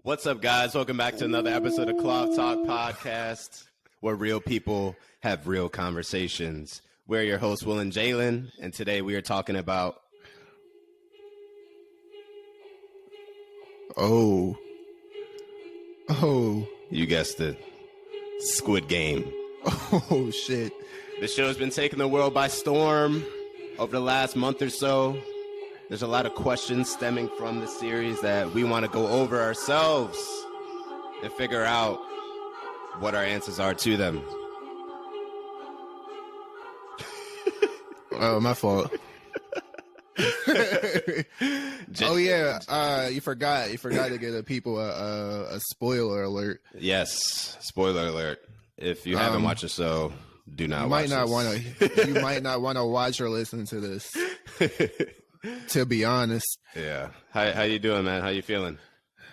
What's up, guys? Welcome back to another episode of clothtalk podcast, where real people have real conversations. We're your hosts, Will and Jalen, and today we are talking about... Oh, you guessed it, Squid Game. Oh, shit. The show has been taking the world by storm over the last month or so. There's a lot of questions stemming from the series that we want to go over ourselves and figure out what our answers are to them. Oh, my fault. Oh, yeah. You forgot to give the people a spoiler alert. Yes, spoiler alert. If you haven't watched the show, do not watch this. You might not want to watch or listen to this. To be honest. Yeah. How you doing, man? How you feeling?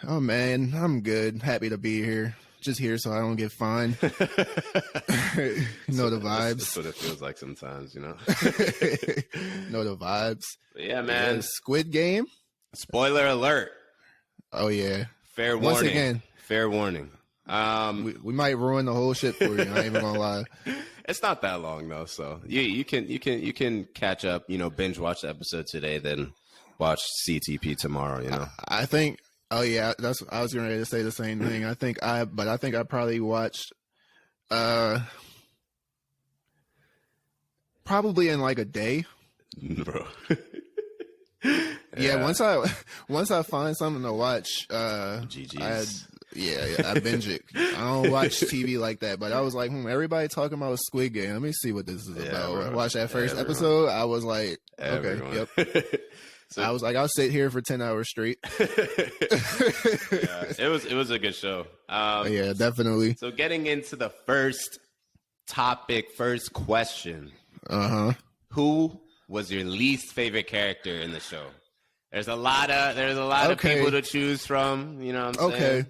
Oh, man, I'm good. Happy to be here. Just here so I don't get fined. You know the vibes. That's what it feels like sometimes, you know? Know the vibes. But yeah, man. Squid Game. Spoiler alert. Oh, yeah. Fair warning. Once again. Fair warning. We might ruin the whole shit for you. I ain't even gonna lie. It's not that long though, so you can catch up. You know, binge watch the episode today, then watch CTP tomorrow. You know, I think. Oh yeah, I was going to say the same thing. I think I probably watched, probably in like a day, bro. Yeah. Once I find something to watch, GG's. I binge it. I don't watch TV like that, but I was like, everybody talking about Squid Game. Let me see what this is about. Bro. I watched that first episode. I was like, okay, yep. So, I was like, I'll sit here for 10 hours straight. It was a good show. Yeah, definitely. So getting into the first topic, first question. Who was your least favorite character in the show? There's a lot of people to choose from. You know what I'm saying?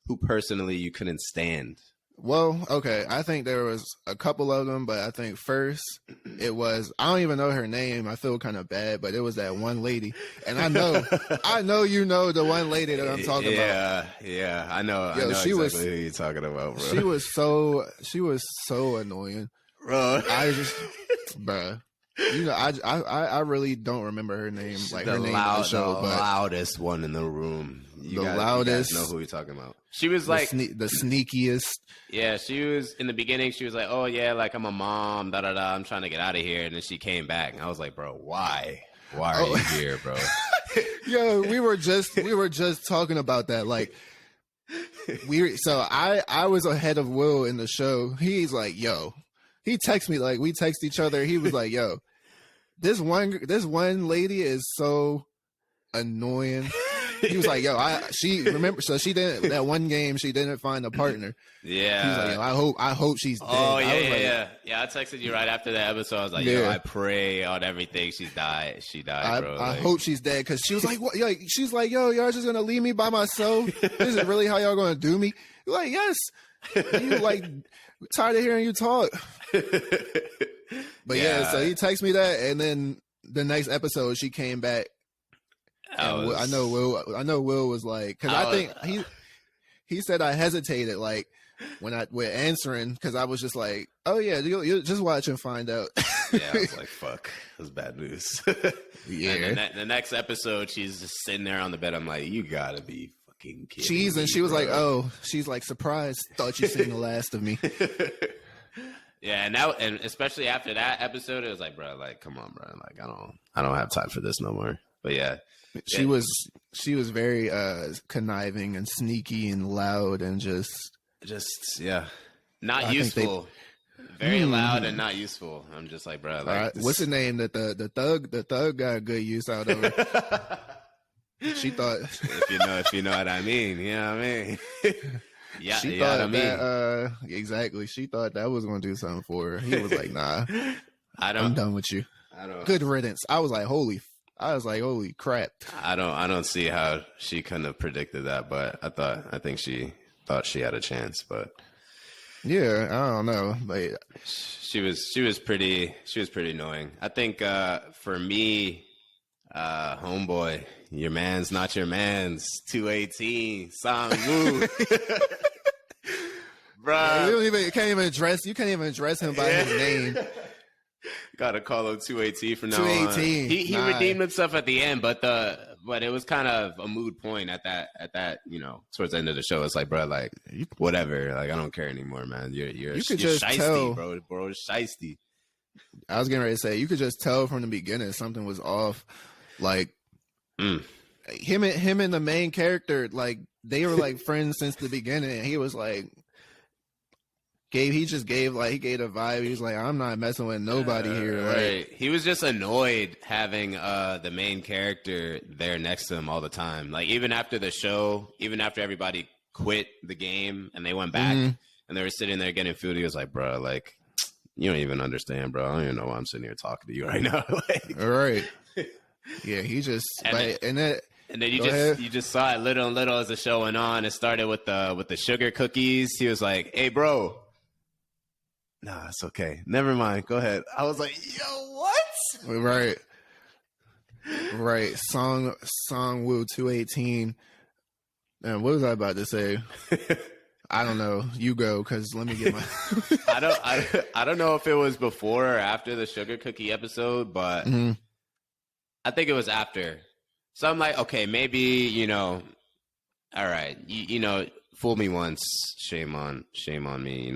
Who personally you couldn't stand? Well, okay. I think there was a couple of them, but I think first it was, I don't even know her name. I feel kind of bad, but it was that one lady. And I know you know the one lady that I'm talking about. Yeah, I know. I know exactly who you're talking about, bro. She was so annoying. Bro. Bruh. You know, I really don't remember her name. Like her name in the show, the but loudest one in the room. You guys know who you're talking about. She was like the sneakiest. Yeah, she was in the beginning. She was like, "Oh yeah, like I'm a mom. Da da da. I'm trying to get out of here." And then she came back, and I was like, "Bro, why? Why are you here, bro?" Yo, we were just talking about that. Like, I was ahead of Will in the show. He's like, "Yo." He texted me, like we text each other. He was like, "Yo, this one lady is so annoying." He was like, "Yo, she didn't that one game she didn't find a partner." Yeah. He was like, "Yo, I hope she's dead." Oh yeah. I texted you right after that episode. I was like, "Yo, I pray on everything she died, bro." I hope she's dead because she was like, "What?" Yo, she's like, "Yo, y'all just gonna leave me by myself? This is really how y'all gonna do me?" You're like, "Yes." You like tired of hearing you talk. But yeah, so he texted me that, and then the next episode she came back. I know Will was like, because I think he said I hesitated like when we're answering because I was just like, "Oh yeah, you just watch and find out." Yeah, I was like, "Fuck, that's bad news." Yeah. And the next episode, she's just sitting there on the bed. I'm like, "You gotta be fucking kidding me, and she was bro." like, "Oh," she's like, "Surprised, thought you seen the last of me." Yeah, and especially after that episode, it was like, bro, like, come on, bro, like, I don't have time for this no more. But yeah, she was very conniving and sneaky and loud and just not useful. Very loud and not useful. I'm just like, bro, like, what's the name that the thug got good use out of her. She thought, if you know what I mean, you know what I mean. Yeah, she thought that exactly. She thought that was going to do something for her. He was like, "Nah, I'm done with you. Good riddance." I was like, holy crap. I don't see how she couldn't have predicted that, but I think she thought she had a chance, but yeah, I don't know, but she was pretty annoying. I think for me, Homeboy, your man's not your man's 218 Song Woo. Bruh. you can't even address him by his name. Gotta call him 218 from now 218. on. He redeemed himself at the end, but it was kind of a mood point at that towards the end of the show. It's like, bro, like whatever, like I don't care anymore, man. You're just shiesty, tell. bro, shiesty. I was getting ready to say, you could just tell from the beginning something was off. Like him and the main character, like they were like friends since the beginning. And he was like, he gave a vibe. He was like, I'm not messing with nobody here. Right. Like, He was just annoyed having the main character there next to him all the time. Like even after the show, even after everybody quit the game and they went back and they were sitting there getting food, he was like, bro, like you don't even understand, bro. I don't even know why I'm sitting here talking to you right now. Like, all right. Yeah, he just and then you just saw it little and little as the show went on. It started with the sugar cookies. He was like, "Hey, bro, nah, it's okay. Never mind. Go ahead." I was like, "Yo, what?" Right. Song Woo 218. And what was I about to say? I don't know. You go, because let me get my. I don't know if it was before or after the sugar cookie episode, but. I think it was after. So I'm like, okay, maybe, all right, fool me once, shame on me,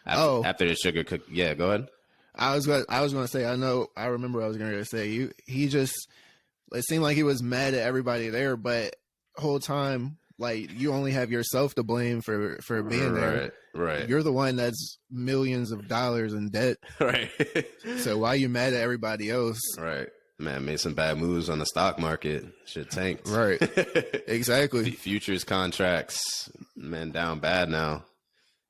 After the sugar cookie. Yeah, go ahead. I was going to say, I remember I was going to say, he just, it seemed like he was mad at everybody there, but whole time, like, you only have yourself to blame for being there. Right. You're the one that's millions of dollars in debt. Right. So why are you mad at everybody else? Right. Man, made some bad moves on the stock market. Shit tanked. Right. Exactly. Futures contracts, man, down bad now.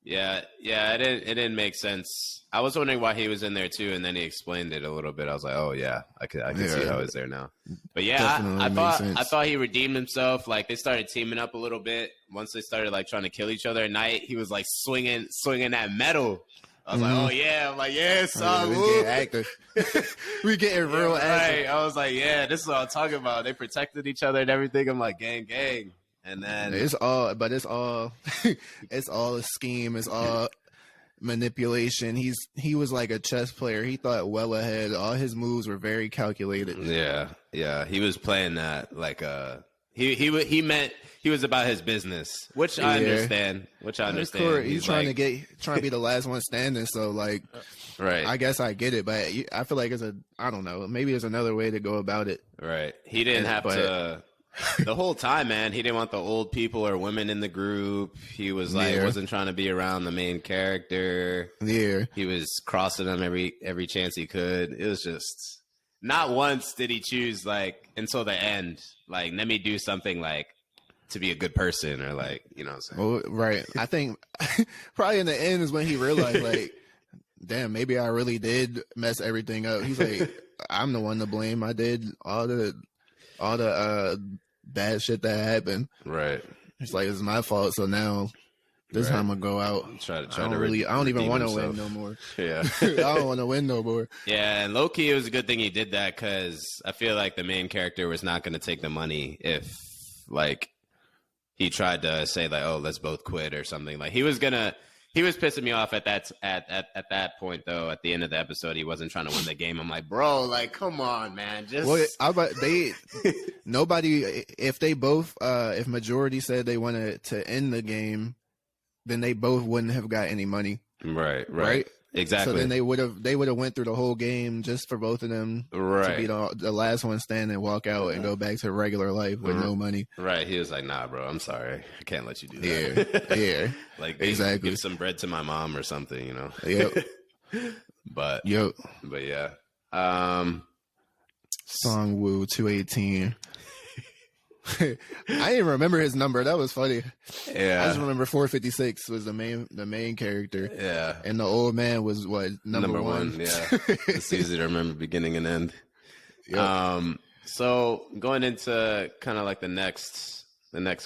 Yeah. It didn't make sense. I was wondering why he was in there too, and then he explained it a little bit. I was like, oh yeah, I could see how he's there now. But yeah, I thought he redeemed himself. Like they started teaming up a little bit once they started like trying to kill each other at night. He was like swinging that metal. I was like, oh yeah. I'm like, yeah, son. We getting active. We getting real active. Right. I was like, yeah, this is what I'm talking about. They protected each other and everything. I'm like, gang. And then it's all it's all a scheme. It's all manipulation. He was like a chess player. He thought well ahead. All his moves were very calculated. Yeah. He was playing that like he meant he was about his business, which I understand. He's trying to be the last one standing. So like, right. I guess I get it, but I feel like I don't know. Maybe there's another way to go about it. Right. He didn't have to. The whole time, man, he didn't want the old people or women in the group. He was like, wasn't trying to be around the main character. Yeah. He was crossing them every chance he could. It was just not once did he choose like until the end, like let me do something like to be a good person or like, you know what I'm saying? Well, right. I think probably in the end is when he realized like, damn, maybe I really did mess everything up. He's like, I'm the one to blame. I did all the bad shit that happened. Right. It's like it's my fault. So now this time I'm gonna go out. I don't even want to win no more. Yeah. I don't want to win no more. Yeah, and Loki, it was a good thing he did that because I feel like the main character was not going to take the money if like he tried to say like, oh, let's both quit or something. Like he was pissing me off at that point though. At the end of the episode, he wasn't trying to win the game. I'm like, bro, like, come on, man. Just nobody. If they both, if majority said they wanted to end the game, then they both wouldn't have got any money. Right. Exactly. So then they would have went through the whole game just for both of them to be the last one standing and walk out and go back to regular life with no money. Right. He was like, nah, bro, I'm sorry. I can't let you do that. Yeah. Like, exactly. Give some bread to my mom or something, you know? Yep. But yeah. Song Woo 218. I didn't remember his number. That was funny. Yeah. I just remember 456 was the main character. Yeah. And the old man was what, number one? Yeah. It's easy to remember beginning and end. Yep. So going into kind of like the next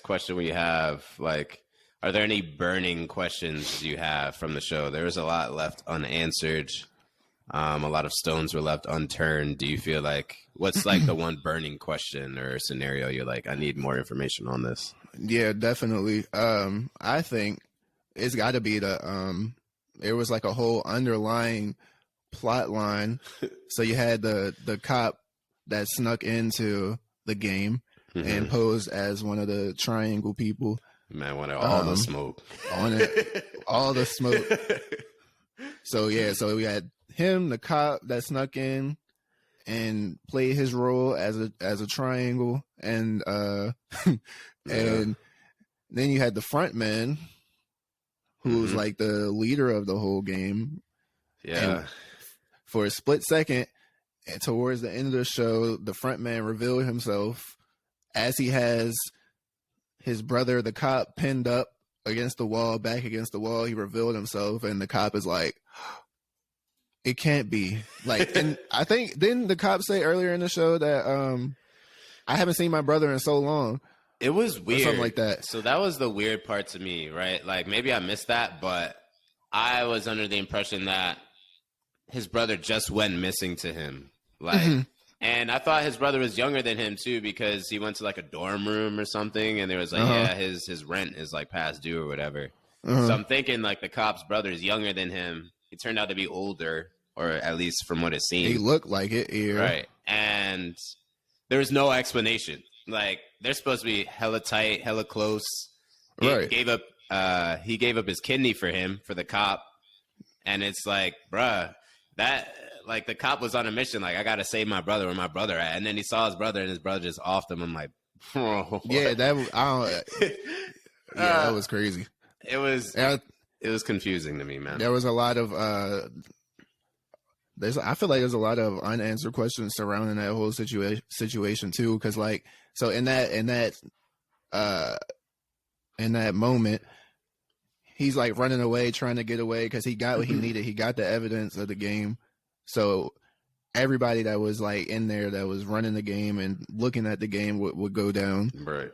question we have, like, Are there any burning questions you have from the show? There was a lot left unanswered. A lot of stones were left unturned. Do you feel like, what's like the one burning question or scenario you're like, I need more information on this? Yeah, definitely. I think it's got to be there was like a whole underlying plot line. So you had the cop that snuck into the game and posed as one of the triangle people. Man, wanted all the smoke. On it, all the smoke. So we had him, the cop that snuck in and played his role as a triangle, and and then you had the front man who was like the leader of the whole game. Yeah. And for a split second, and towards the end of the show, the front man revealed himself as he has his brother, the cop, pinned up against the wall, back against the wall. He revealed himself, and the cop is like, it can't be. Like, and I think, didn't the cop say earlier in the show that I haven't seen my brother in so long? It was weird. Something like that. So that was the weird part to me, right? Like, maybe I missed that, but I was under the impression that his brother just went missing to him. Like, and I thought his brother was younger than him too, because he went to like a dorm room or something, and there was like, yeah, his rent is like past due or whatever. So I'm thinking like the cop's brother is younger than him. He turned out to be older, or at least from what it seemed. He looked like it, yeah. Right. And there was no explanation. Like, they're supposed to be hella tight, hella close. He gave up his kidney for him, for the cop. And it's like, bruh, that, like, the cop was on a mission. Like, I got to save my brother, where my brother at. And then he saw his brother, and his brother just offed him. I'm like, oh, yeah, that was crazy. It was confusing to me, man. There was a lot of I feel like there's a lot of unanswered questions surrounding that whole situation too, because like, so in that moment, he's like running away, trying to get away because he got what he needed. He got the evidence of the game. So everybody that was like in there that was running the game and looking at the game would go down. Right.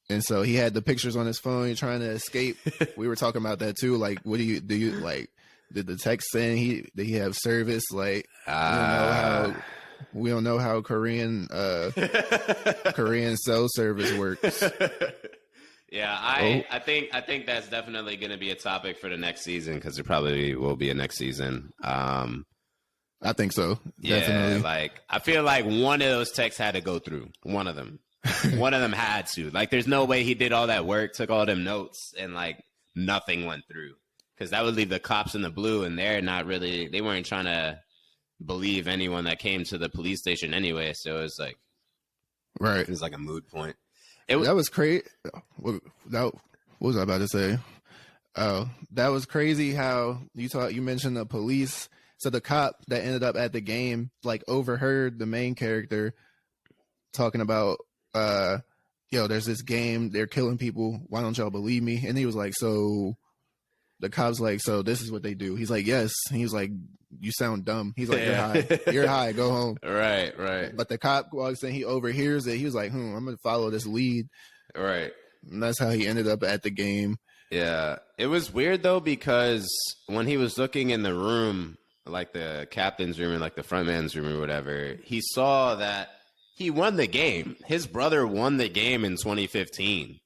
And so he had the pictures on his phone, trying to escape. We were talking about that too. Like, what do you like? Did the text saying did he have service? Like, we don't know how Korean cell service works. Yeah, I think that's definitely going to be a topic for the next season, because there probably will be a next season. I think so. Yeah, definitely. like, I feel like one of those texts had to go through. One of them. One of them had to. Like, there's no way he did all that work, took all them notes, and like nothing went through. Because that would leave the cops in the blue, and they weren't trying to believe anyone that came to the police station anyway. So it was like, right. It was like a moot point. That was crazy. What was I about to say? Oh, that was crazy how you mentioned the police. So the cop that ended up at the game, like, overheard the main character talking about, there's this game, they're killing people. Why don't y'all believe me? And he was like, so the cop's like, so this is what they do. He's like, yes. And he's like, you sound dumb. He's like, you're high. You're high. Go home. Right. But the cop walks in. He overhears it. He was like, I'm going to follow this lead. Right. And that's how he ended up at the game. Yeah. It was weird, though, because when he was looking in the room, like the captain's room and like the front man's room or whatever, he saw that he won the game. His brother won the game in 2015.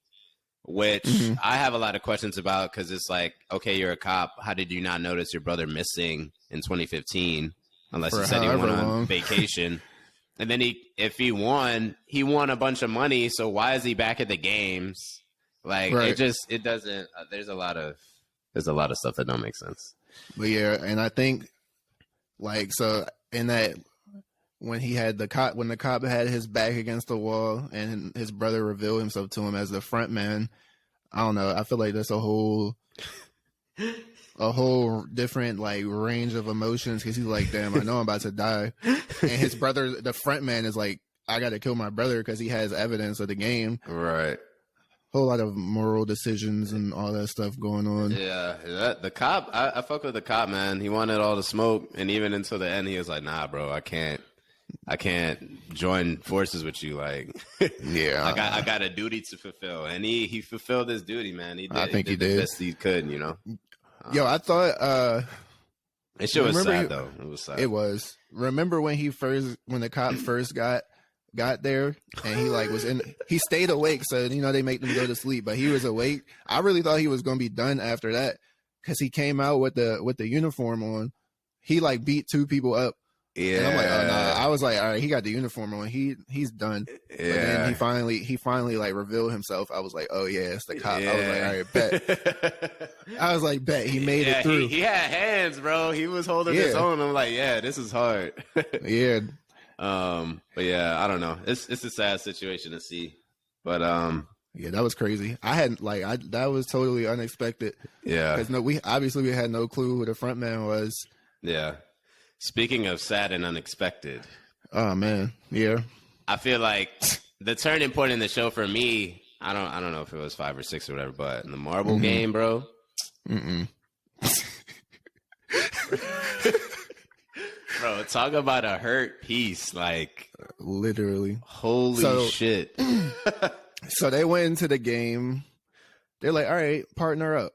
Which I have a lot of questions about, because it's like, okay, you're a cop. How did you not notice your brother missing in 2015? Unless you said he went on vacation. And then if he won a bunch of money. So why is he back at the games? Like, it doesn't. There's a lot of stuff that don't make sense. But yeah, and I think, like, so in that, when the cop had his back against the wall and his brother revealed himself to him as the front man, I don't know. I feel like that's a whole different like range of emotions, because he's like, damn, I know I'm about to die. And his brother, the front man, is like, I got to kill my brother because he has evidence of the game. Right. Whole lot of moral decisions and all that stuff going on. Yeah, the cop, I fuck with the cop, man. He wanted all the smoke, and even until the end, he was like, nah, bro, I can't. I can't join forces with you. Like, Yeah, I got a duty to fulfill, and he fulfilled his duty, man. He did. I think he the did. best he could, you know. Yo, I thought. It shit was remember sad he- though. It was sad. It was. Remember when the cop first got there and he like he stayed awake, so they make them go to sleep, but he was awake. I really thought he was gonna be done after that because he came out with the uniform on. He like beat 2 people up. Yeah, And I'm like, oh no. I was like, all right, he got the uniform on. He's done. Yeah. But then he finally like revealed himself. I was like, oh yeah, it's the cop. Yeah. I was like, all right, bet. I was like, bet he made it through. He had hands, bro. He was holding his own. I'm like, yeah, this is hard. Yeah. But yeah, I don't know. It's a sad situation to see. But yeah, that was crazy. I hadn't that was totally unexpected. Yeah. Because we had no clue who the front man was. Yeah. Speaking of sad and unexpected. Oh man. Yeah. I feel like the turning point in the show for me, I don't know if it was 5 or 6 or whatever, but in the marble game, bro. Bro, talk about a hurt piece. Like, literally. Holy shit. So they went into the game. They're like, all right, partner up.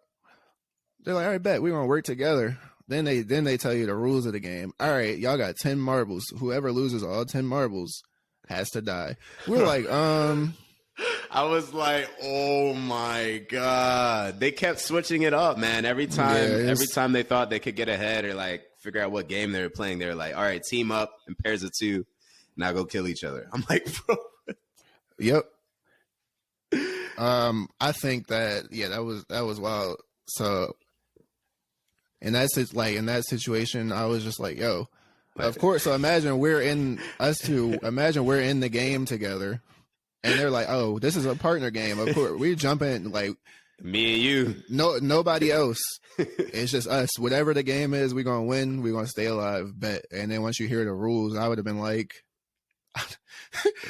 They're like, all right, bet we're gonna work together. Then they tell you the rules of the game. All right, y'all got 10 marbles. Whoever loses all 10 marbles has to die. We're like, I was like, oh my God. They kept switching it up, man. Every time they thought they could get ahead or like figure out what game they were playing, they were like, all right, team up in pairs of 2. Now go kill each other. I'm like, bro. Yep. I think that that was wild. So in that situation, I was just like, yo, of course. So imagine we're in the game together, and they're like, oh, this is a partner game. Of course, we jump in like me and you. No, nobody else. It's just us. Whatever the game is, we're gonna win. We're gonna stay alive. Bet. And then once you hear the rules, I would have been like,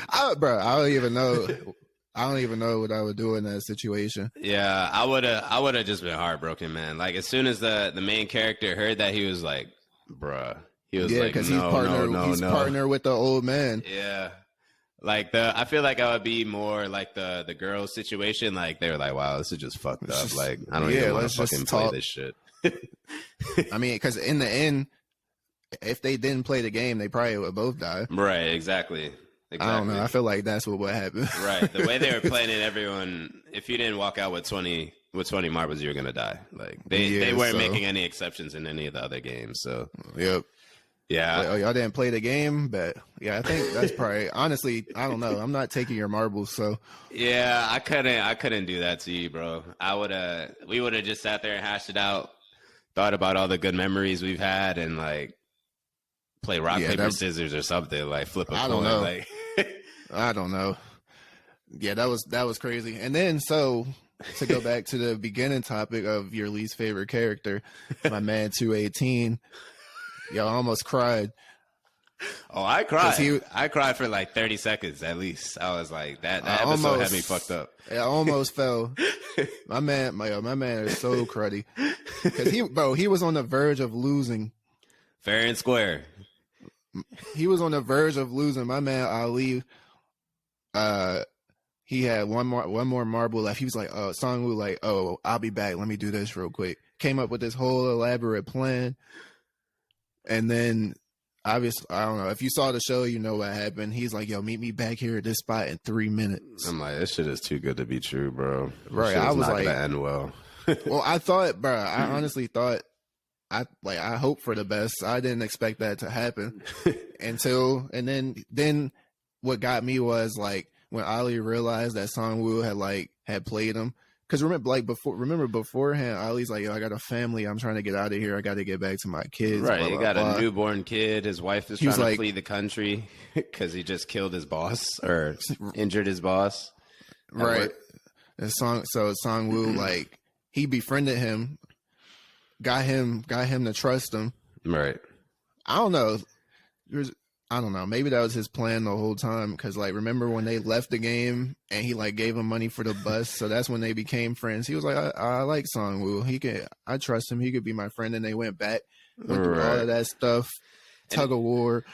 I don't even know. I don't even know what I would do in that situation. Yeah, I would have just been heartbroken, man. Like as soon as the main character heard that, he was like, bruh. He was like, because no, he's partner with the old man. Yeah. Like I feel like I would be more like the girl situation. Like they were like, wow, this is just fucked up. Like I don't even want to fucking play this shit. I mean, because in the end, if they didn't play the game, they probably would both die. Right, exactly. I don't know. I feel like that's what happened. Right. The way they were playing it, everyone, if you didn't walk out with 20 marbles, you were going to die. Like they weren't making any exceptions in any of the other games. So, yep. Yeah. Like, oh, y'all didn't play the game, but yeah, I think that's probably, honestly, I don't know. I'm not taking your marbles. So yeah, I couldn't do that to you, bro. We would have just sat there and hashed it out, thought about all the good memories we've had and like play rock, paper, scissors or something, like flip a coin. I don't know. Like, I don't know. Yeah, that was crazy. And then to go back to the beginning topic of your least favorite character, my man 218, yo, I almost cried. Oh, I cried. I cried for like 30 seconds at least. I was like, that episode had me fucked up. I almost fell. My man is so cruddy. Because he was on the verge of losing. Fair and square. He was on the verge of losing. My man Ali, he had one more marble left. He was like, oh, Songwoo, like, oh, I'll be back. Let me do this real quick. Came up with this whole elaborate plan. And then, obviously, I don't know. If you saw the show, you know what happened. He's like, yo, meet me back here at this spot in 3 minutes. I'm like, this shit is too good to be true, bro. Right. I was not like, gonna end well. Well, I thought, bro, I honestly thought, I hope for the best. I didn't expect that to happen and then what got me was like when Ali realized that Songwoo had played him. Because remember beforehand, Ali's like, yo, I got a family. I'm trying to get out of here. I got to get back to my kids. Right. Blah, he blah, got blah. a newborn kid. His wife is trying to flee the country because he just killed his boss or injured his boss. Right. And Songwoo, like, he befriended him, got him to trust him. Right. I don't know. I don't know. Maybe that was his plan the whole time. Because, like, remember when they left the game and he, like, gave him money for the bus? So that's when they became friends. He was like, I like Songwoo. I trust him. He could be my friend. And they went back, went through all of that stuff, tug of war.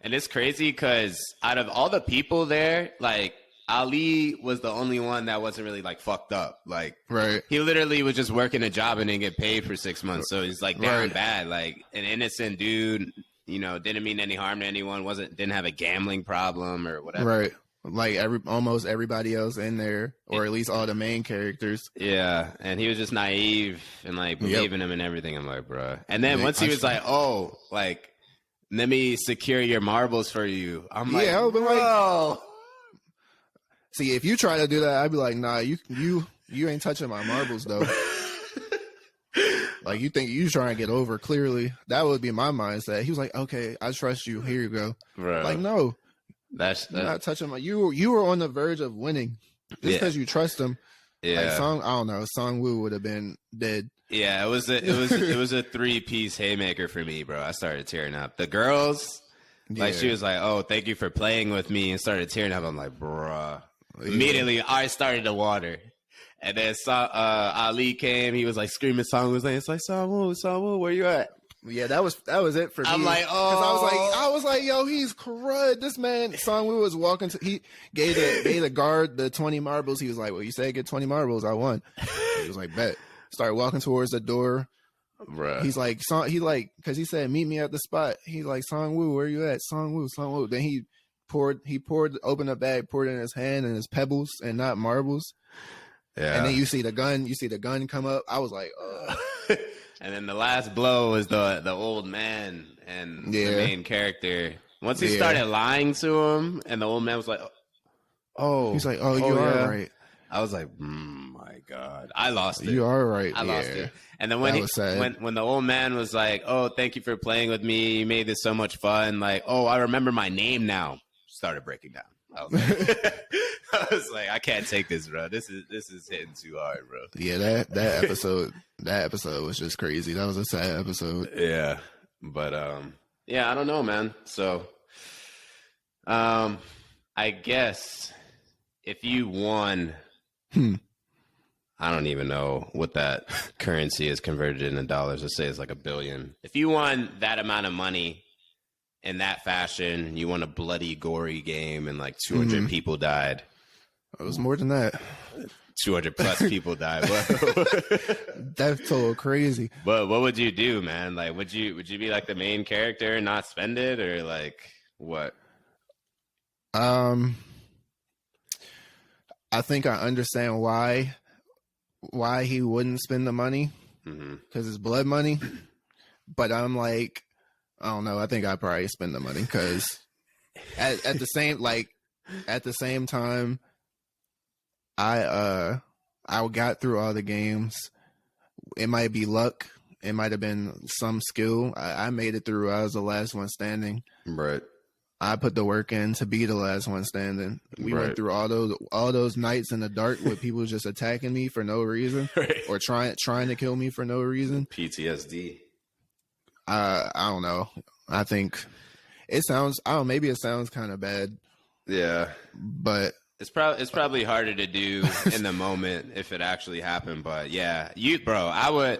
And it's crazy because out of all the people there, like Ali was the only one that wasn't really like fucked up. Like Right. he literally was just working a job and didn't get paid for 6 months. So he's like down Right. bad, like an innocent dude, you know, didn't mean any harm to anyone, didn't have a gambling problem or whatever. Right. Like almost everybody else in there, or at least all the main characters. Yeah, and he was just naive and like believing him and everything. I'm like, bruh. And then once he was like, oh, like, let me secure your marbles for you. I'm like, I would be like, bro. See, if you try to do that, I'd be like, nah, you ain't touching my marbles though. Like, you think you trying to get over? Clearly, that would be my mindset. He was like, okay, I trust you. Here you go. Bro. Like, no, That's you're not touching my. You were on the verge of winning just because you trust him. Yeah, like I don't know. Song Woo would have been dead. Yeah, it was a 3-piece haymaker for me, bro. I started tearing up. The girls, like, she was like, "Oh, thank you for playing with me," and started tearing up. I'm like, bruh. Immediately, I started to water. And then Ali came. He was like screaming. Song was like, "It's like Song Woo, where you at?" Yeah, that was it for me. I'm like, I was like, yo, he's crud. This man, Song Woo was walking to. He gave the guard the 20 marbles. He was like, well, you said get 20 marbles. I won. He was like, bet. Started walking towards the door. Bruh. He's like, because he said, meet me at the spot. He's like, Song Woo, where you at? Song Woo. Then he opened a bag, poured it in his hand and his pebbles and not marbles. Yeah. And then you see the gun come up. I was like, And then the last blow was the old man and the main character. Once he started lying to him, and the old man was like, "Oh," he's like, "Oh, you are right." I was like, "My God, I lost it." You are right. I lost it. And then when the old man was like, "Oh, thank you for playing with me. You made this so much fun." Like, "Oh, I remember my name now." Started breaking down. I was like, I can't take this, bro. This is hitting too hard, bro. Yeah, that episode was just crazy. That was a sad episode. Yeah, but I don't know, man. So, I guess if you won, I don't even know what that currency is converted into dollars. Let's say it's like $1 billion. If you won that amount of money in that fashion, you won a bloody, gory game, and like 200 people died. It was more than that. 200 plus people died. That's so crazy. But what would you do, man? Like, would you be like the main character and not spend it, or like what? I think I understand why he wouldn't spend the money, because it's blood money. But I'm like, I don't know. I think I'd probably spend the money because at the same time, I got through all the games. It might be luck. It might have been some skill. I made it through. I was the last one standing. Right. I put the work in to be the last one standing. We went through all those nights in the dark with people just attacking me for no reason, or trying to kill me for no reason. PTSD. I don't know. I think it sounds. I don't know. Maybe it sounds kind of bad. Yeah, but it's probably harder to do in the moment if it actually happened. But yeah, I don't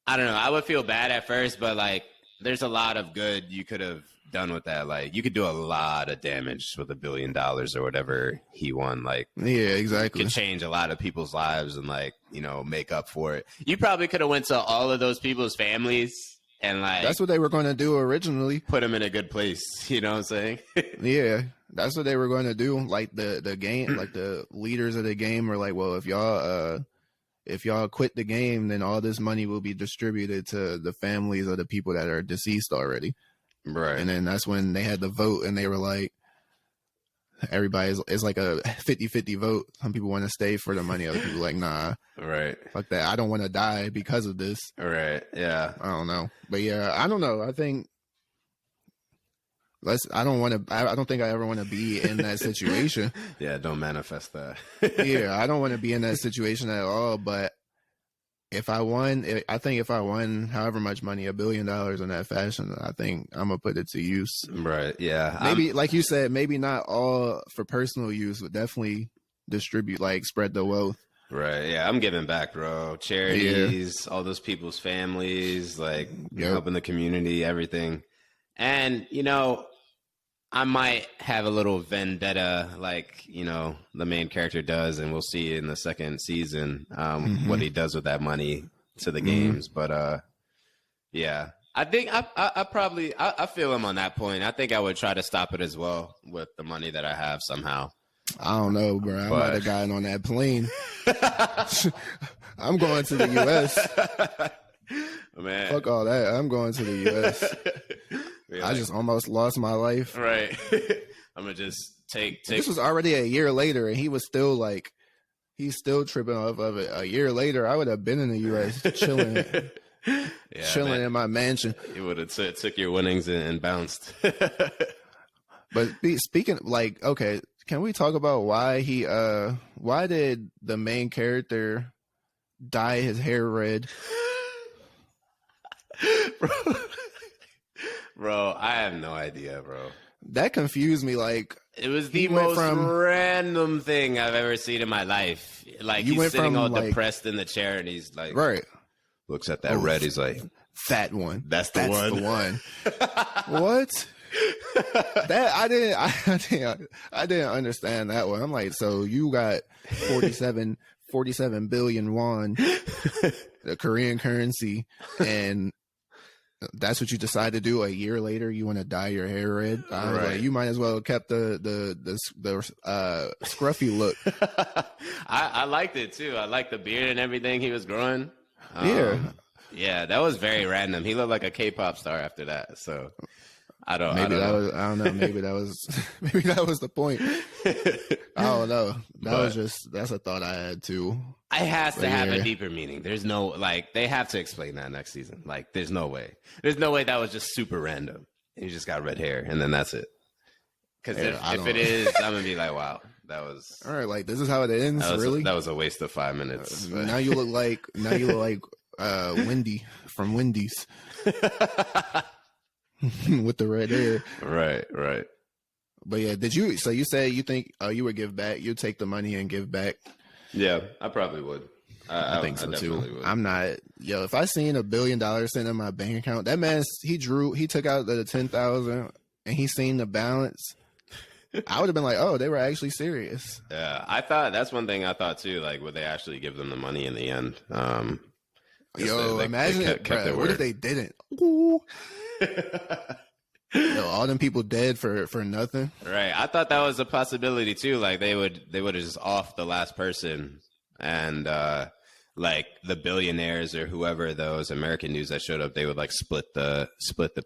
know. I would feel bad at first, but like, there's a lot of good you could have done with that. Like, you could do a lot of damage with $1 billion or whatever he won. Like, yeah, exactly. Could change a lot of people's lives and, like, you know, make up for it. You probably could have went to all of those people's families and, like, that's what they were going to do originally. Put them in a good place. You know what I'm saying? Yeah, that's what they were going to do. Like the game, like the leaders of the game were like, well, if y'all quit the game, then all this money will be distributed to the families of the people that are deceased already. Right. And then that's when they had the vote, and they were like, it's like a 50-50 vote. Some people want to stay for the money. Other people like, nah. Right. Fuck that. I don't want to die because of this. Right. Yeah. I don't know. But yeah, I don't know. I think I don't think I ever want to be in that situation. Yeah, don't manifest that. Yeah, I don't want to be in that situation at all. But if I won, I think if I won however much money, $1 billion in that fashion, I think I'm gonna put it to use. Right. Yeah. Maybe, like you said, maybe not all for personal use, but definitely distribute, like spread the wealth. Right. Yeah. I'm giving back, bro. Charities, all those people's families, like helping the community, everything. And, you know, I might have a little vendetta, like, the main character does, and we'll see in the second season what he does with that money to the games. But yeah, I think I feel him on that point. I think I would try to stop it as well with the money that I have somehow. I don't know, bro. I might have gotten on that plane. I'm going to the U.S. Man. Fuck all that. I'm going to the U.S. I just almost lost my life. Right. I'm going to just take. This was already a year later, and he was still like, he's still tripping off of it. A year later, I would have been in the U.S. chilling. Chilling in my mansion. You would have took your winnings and bounced. But speaking, like, okay, can we talk about why why did the main character dye his hair red? Bro, I have no idea, bro. That confused me. Like, it was the most random thing I've ever seen in my life. Like, he's sitting all depressed in the chair, and he's like, right, looks at that red. He's like, that one. That's the one. What? That I didn't understand that one. I'm like, so you got 47 billion won, the Korean currency, and that's what you decide to do a year later. You want to dye your hair red? I was like, you might as well have kept the scruffy look. I liked it too. I liked the beard and everything he was growing. Yeah, that was very random. He looked like a K-pop star after that. So I don't know. Maybe that was the point. I don't know. That's a thought I had too. It has to have a deeper meaning. There's no, like, they have to explain that next season. Like, there's no way that was just super random. You just got red hair and then that's it. Because if it is, I'm gonna be like, wow, that was all right. Like, this is how it ends. That was a waste of 5 minutes. Now you look like Wendy from Wendy's. With the red hair. Right. But yeah, so you say you think you would give back, you'd take the money and give back? Yeah, I probably would. I think so too. Would. I'm not, if I seen $1 billion sitting in my bank account, that man, he took out the 10,000 and he seen the balance, I would have been like, oh, they were actually serious. Yeah, that's one thing I thought too, like, would they actually give them the money in the end? Imagine it, bro, what if they didn't? Ooh. All them people dead for nothing. Right. I thought that was a possibility too. Like, they would have just off the last person, and like the billionaires or whoever those American news that showed up, they would like split the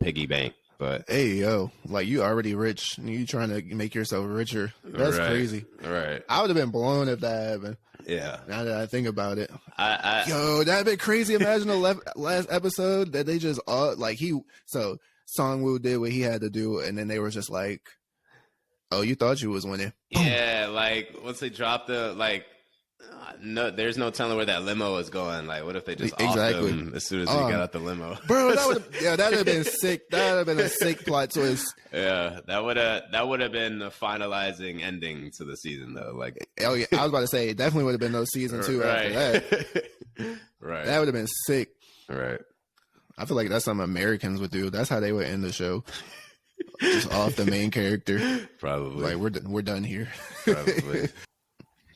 piggy bank. But hey, like, you already rich and you trying to make yourself richer. That's crazy. Right. I would have been blown if that happened. Yeah. Now that I think about it, that'd be crazy. Imagine the last episode that they just Songwoo did what he had to do, and then they were just like, "Oh, you thought you was winning." Yeah, like once they dropped no, there's no telling where that limo is going. Like, what if they just offed him as soon as he got out the limo? Bro, that'd have been sick. That would have been a sick plot twist. Yeah, that would have been the finalizing ending to the season, though. Like, oh yeah, I was about to say, it definitely would have been no season 2 after that. Right, that would have been sick. Right. I feel like that's something Americans would do. That's how they would end the show. Just off the main character. Probably. Like, we're done here. Probably.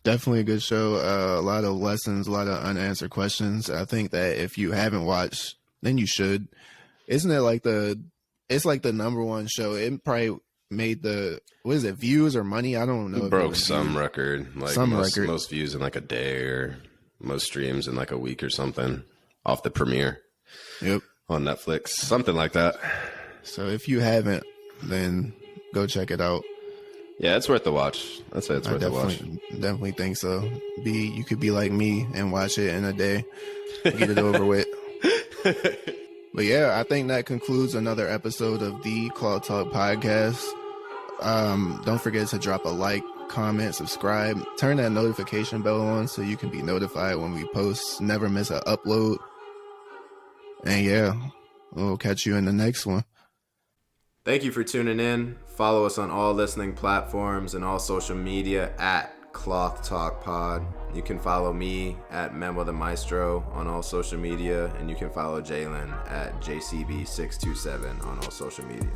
Definitely a good show. A lot of lessons, a lot of unanswered questions. I think that if you haven't watched, then you should. Isn't it like it's like the #1 show? It probably made views or money? I don't know. It broke some record. Like most views in like a day, or most streams in like a week or something off the premiere. Yep. On Netflix. Something like that. So if you haven't, then go check it out. Yeah, it's worth the watch. I'd say it's worth the watch. Definitely think so. You could be like me and watch it in a day, get it over with. But yeah, I think that concludes another episode of the clothtalk podcast. Don't forget to drop a like, comment, subscribe, turn that notification bell on so you can be notified when we post. Never miss an upload. And yeah, we'll catch you in the next one. Thank you for tuning in. Follow us on all listening platforms and all social media at clothtalk pod. You can follow me at Memo the Maestro on all social media, and you can follow Jalen at JCB627 on all social media.